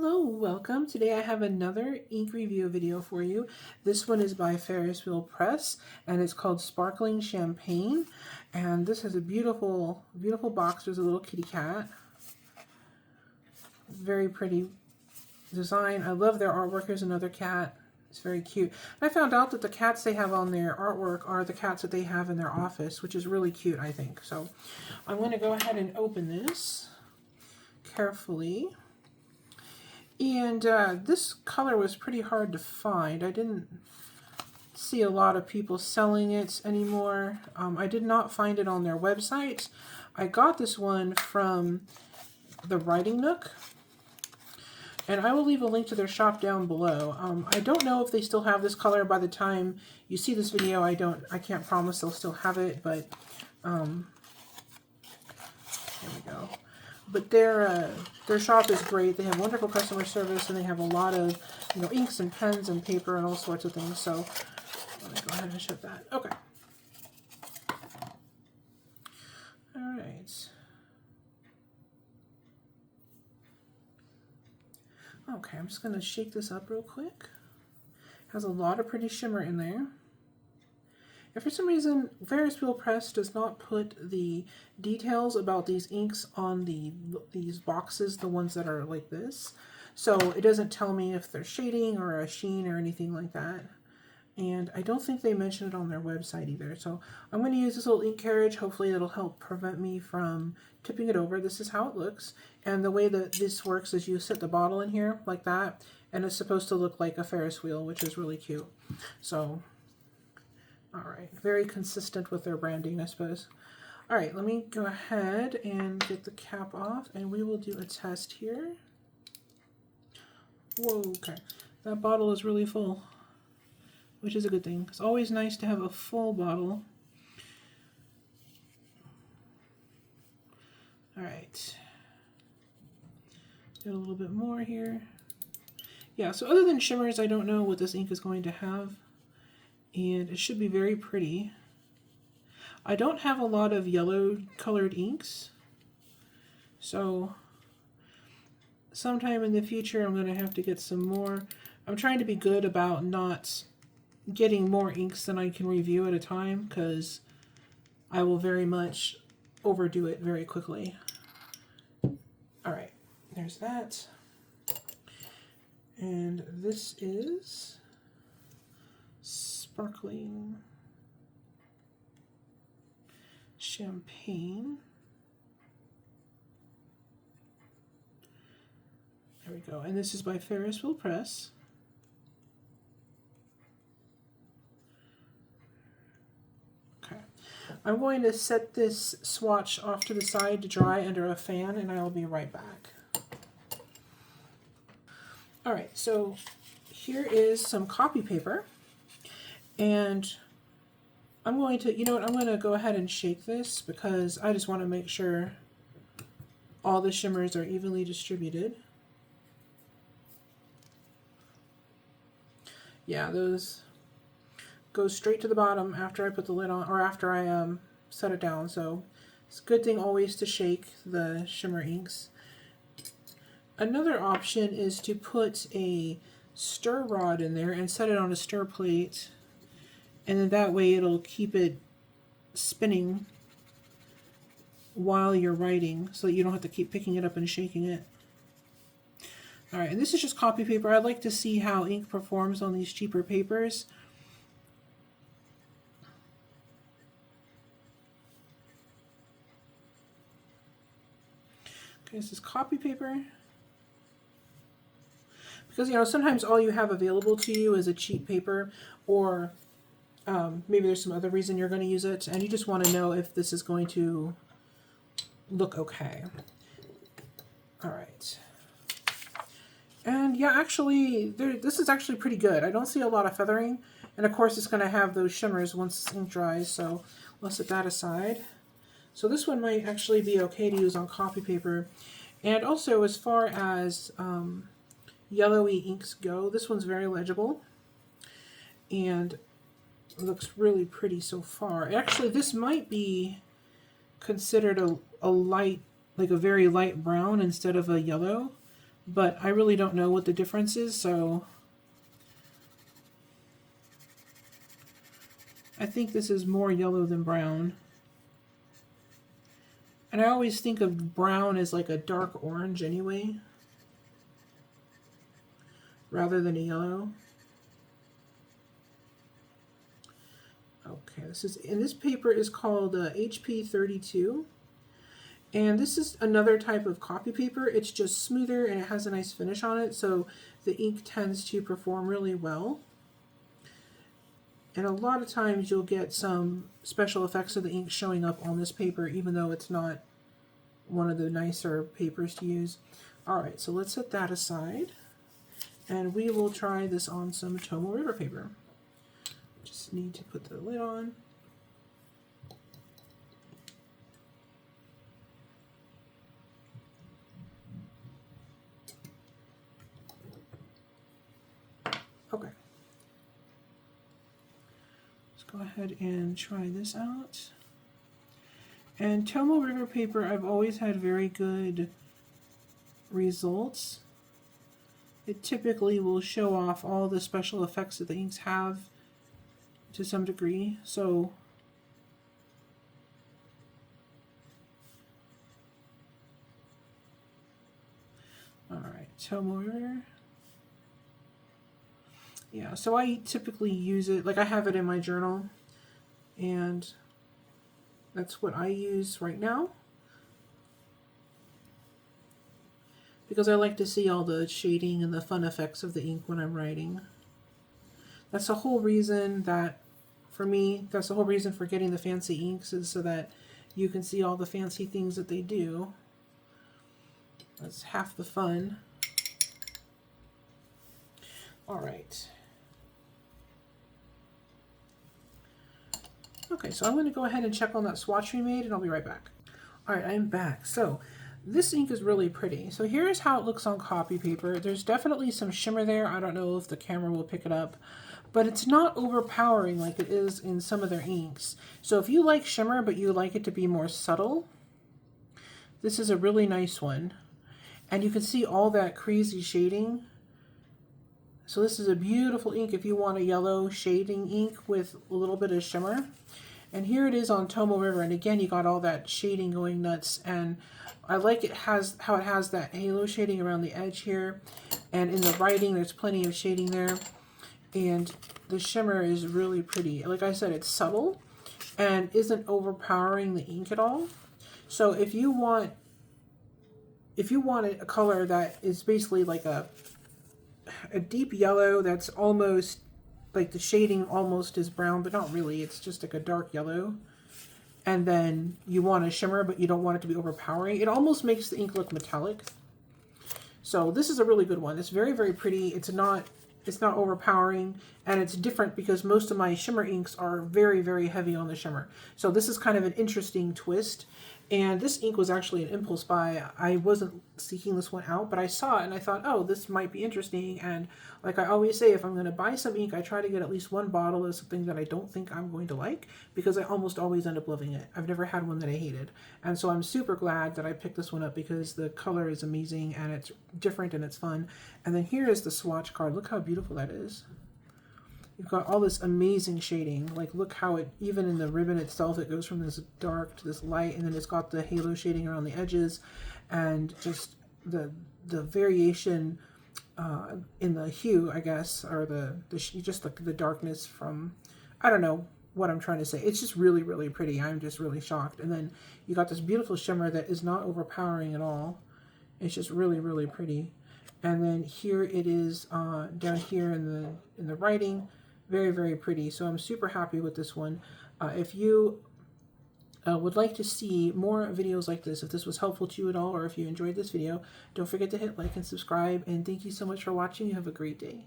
Hello, welcome. Today I have another ink review video for you. This one is by Ferris Press and it's called Sparkling Champagne. And this has a beautiful, beautiful box. There's a little kitty cat. Very pretty design. I love their artwork. Here's another cat. It's very cute. I found out that the cats they have on their artwork are the cats that they have in their office, which is really cute, I think. So I'm going to go ahead and open this carefully. And this color was pretty hard to find. I didn't see a lot of people selling it anymore. I did not find it on their website. I got this one from the Writing Nook. And I will leave a link to their shop down below. I don't know if they still have this color by the time you see this video. I can't promise they'll still have it, but there we go. But their shop is great. They have wonderful customer service, and they have a lot of inks and pens and paper and all sorts of things. So let me go ahead and shut that. Okay. All right. Okay, I'm just going to shake this up real quick. Has a lot of pretty shimmer in there. And for some reason, Ferris Press does not put the details about these inks on these boxes, the ones that are like this. So it doesn't tell me if they're shading or a sheen or anything like that. And I don't think they mention it on their website either. So I'm going to use this little ink carriage. Hopefully it'll help prevent me from tipping it over. This is how it looks. And the way that this works is you set the bottle in here like that. And it's supposed to look like a Ferris wheel, which is really cute. So all right, very consistent with their branding, I suppose. All right, let me go ahead and get the cap off, and we will do a test here. Whoa, okay. That bottle is really full, which is a good thing. It's always nice to have a full bottle. All right. Get a little bit more here. Yeah, so other than shimmers, I don't know what this ink is going to have. And it should be very pretty. I don't have a lot of yellow colored inks, so sometime in the future I'm going to have to get some more. I'm trying to be good about not getting more inks than I can review at a time, because I will very much overdo it very quickly. Alright, there's that. And this is Sparkling Champagne. There we go. And this is by Ferris Press. Okay. I'm going to set this swatch off to the side to dry under a fan, and I will be right back. All right, so here is some copy paper. And I'm going to, I'm going to go ahead and shake this because I just want to make sure all the shimmers are evenly distributed. Yeah, those go straight to the bottom after I put the lid on, or after I set it down. So it's a good thing always to shake the shimmer inks. Another option is to put a stir rod in there and set it on a stir plate. And then that way it'll keep it spinning while you're writing, so that you don't have to keep picking it up and shaking it. All right, and this is just copy paper. I'd like to see how ink performs on these cheaper papers. Okay, this is copy paper. Because, sometimes all you have available to you is a cheap paper, or maybe there's some other reason you're going to use it, and you just want to know if this is going to look okay. All right. And yeah, actually, this is actually pretty good. I don't see a lot of feathering, and of course it's going to have those shimmers once ink dries, so let's set that aside. So this one might actually be okay to use on copy paper. And also, as far as yellowy inks go, this one's very legible, and looks really pretty so far. Actually, this might be considered a light, like a very light brown instead of a yellow, but I really don't know what the difference is, so I think this is more yellow than brown. And I always think of brown as like a dark orange anyway, rather than a yellow. Okay, this paper is called HP 32. And this is another type of copy paper. It's just smoother and it has a nice finish on it, so the ink tends to perform really well. And a lot of times you'll get some special effects of the ink showing up on this paper, even though it's not one of the nicer papers to use. Alright, so let's set that aside. And we will try this on some Tomo River paper. Just need to put the lid on. Okay. Let's go ahead and try this out. And Tomo River paper, I've always had very good results. It typically will show off all the special effects that the inks have to some degree. So alright, Tomo River. Yeah, so I typically use it, like I have it in my journal, and that's what I use right now, because I like to see all the shading and the fun effects of the ink when I'm writing. That's the whole reason that, for me, that's the whole reason for getting the fancy inks, is so that you can see all the fancy things that they do. That's half the fun. Alright. Okay, so I'm going to go ahead and check on that swatch we made, and I'll be right back. Alright, I'm back. So, this ink is really pretty. So here's how it looks on copy paper. There's definitely some shimmer there. I don't know if the camera will pick it up, but it's not overpowering like it is in some of their inks. So if you like shimmer, but you like it to be more subtle, this is a really nice one. And you can see all that crazy shading. So this is a beautiful ink if you want a yellow shading ink with a little bit of shimmer. And here it is on Tomo River, and again you got all that shading going nuts, and I like how it has that halo shading around the edge here, and in the writing there's plenty of shading there, and the shimmer is really pretty. Like I said, it's subtle and isn't overpowering the ink at all. So if you want a color that is basically like a deep yellow that's almost like the shading almost is brown, but not really, it's just like a dark yellow, and then you want a shimmer but you don't want it to be overpowering, it almost makes the ink look metallic. So this is a really good one. It's very, very pretty. It's not overpowering, and it's different because most of my shimmer inks are very, very heavy on the shimmer. So this is kind of an interesting twist. And this ink was actually an impulse buy. I wasn't seeking this one out, but I saw it and I thought, oh, this might be interesting. And like I always say, if I'm going to buy some ink, I try to get at least one bottle of something that I don't think I'm going to like, because I almost always end up loving it. I've never had one that I hated. And so I'm super glad that I picked this one up, because the color is amazing and it's different and it's fun. And then here is the swatch card. Look how beautiful that is. You've got all this amazing shading. Like, look how it, even in the ribbon itself, it goes from this dark to this light, and then it's got the halo shading around the edges, and just the variation in the hue, I guess, or just like the darkness from, I don't know what I'm trying to say. It's just really, really pretty. I'm just really shocked. And then you got this beautiful shimmer that is not overpowering at all. It's just really, really pretty. And then here it is down here in the writing. Very, very pretty. So I'm super happy with this one. If you would like to see more videos like this, if this was helpful to you at all, or if you enjoyed this video, don't forget to hit like and subscribe. And thank you so much for watching. You have a great day.